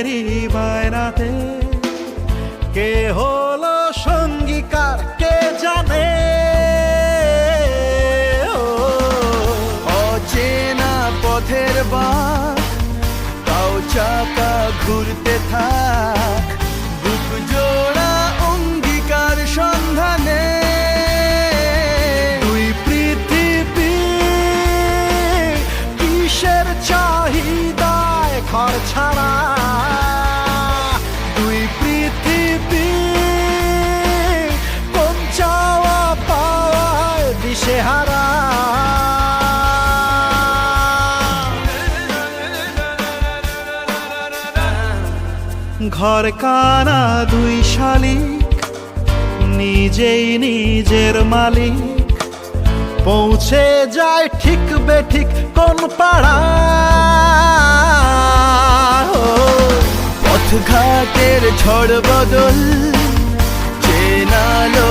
মনেরই বায়নাতে কে হলো সঙ্গীকার কে জানে। অচেনা পথের বাঁক তাও চাকা ঘুরতে থাক, বুক জোড়া অঙ্গীকার সন্ধানে। দুই পৃথিবী কিসের চাহিদায় ঘর ছাড়া, দুই পৃথিবী কোন চাওয়া পাওয়ায় দিশেহারা। ঘর কানা দুই শালিক নিজেই নিজের মালিক, পৌঁছে যায় ঠিক বেঠিক কোন পাড়া। পথঘাটের ঝড় বদল চেনালো